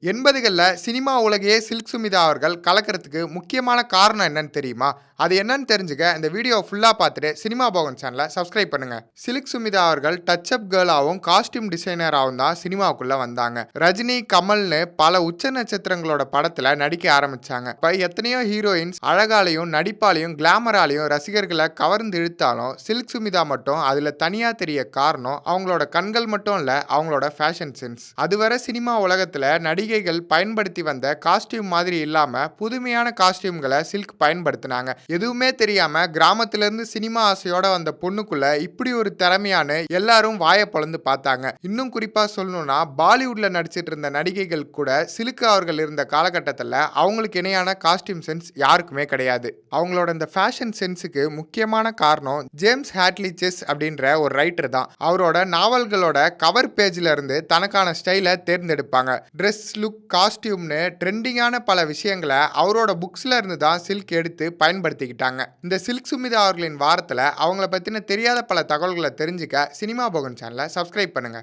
80களில் cinema உலகையே silk Smitha அவர்கள் கலக்கிறதுக்கு முக்கியமான காரணம் என்னன்னு தெரியுமா? அது என்னன்னு தெரிஞ்சுக்க இந்த வீடியோ ஃபுல்லாக பார்த்துட்டு சினிமா போகன் சேனலை சப்ஸ்கிரைப் பண்ணுங்க. சில்க் சுமிதா அவர்கள் டச் அப் கேர்ளாகவும் காஸ்டியூம் டிசைனராகவும் தான் சினிமாவுக்குள்ள வந்தாங்க. ரஜினி, கமல்னு பல உச்ச நட்சத்திரங்களோட படத்தில் நடிக்க ஆரம்பிச்சாங்க. இப்போ எத்தனையோ ஹீரோயின்ஸ் அழகாலையும் நடிப்பாலையும் கிளாமராலையும் ரசிகர்களை கவர்ந்து இழுத்தாலும் சில்க் சுமிதா மட்டும் அதில் தனியாக தெரிய காரணம் அவங்களோட கண்கள் மட்டும் இல்லை, அவங்களோட ஃபேஷன் சென்ஸ். அதுவரை சினிமா உலகத்தில் நடிகைகள் பயன்படுத்தி வந்த காஸ்டியூம் மாதிரி இல்லாம புதுமையான காஸ்டியூம்களை சில்க் பயன்படுத்தினாங்க. எதுவுமே தெரியாம கிராமத்திலிருந்து சினிமா ஆசையோட வந்த பொண்ணுக்குள்ள இப்படி ஒரு திறமையானு எல்லாரும் வாயை பொளந்து பார்த்தாங்க. இன்னும் குறிப்பா சொல்லணும்னா பாலிவுட்ல நடிச்சிட்டு இருந்த நடிகைகள் கூட சில்க் அவர்கள் இருந்த காலகட்டத்தில் அவங்களுக்கு இணையான காஸ்டியூம் சென்ஸ் யாருக்குமே கிடையாது. அவங்களோட இந்த ஃபேஷன் சென்ஸுக்கு முக்கியமான காரணம் ஜேம்ஸ் ஹேட்லி செஸ் அப்படின்ற ஒரு ரைட்டர் தான். அவரோட நாவல்களோட கவர் பேஜ்ல இருந்து தனக்கான ஸ்டைலை தேர்ந்தெடுப்பாங்க. ட்ரெஸ், லுக், காஸ்டியூம்னு ட்ரெண்டிங்கான பல விஷயங்களை அவரோட புக்ஸ்ல இருந்து தான் சில்க் எடுத்து பயன்படுத்திக்கிட்டாங்க. இந்த சில்க் சுமிதா அவர்களின் வாரத்தில் அவங்கள பற்றின தெரியாத பல தகவல்களை தெரிஞ்சுக்க சினிமா போகன் சேனலை சப்ஸ்கிரைப் பண்ணுங்க.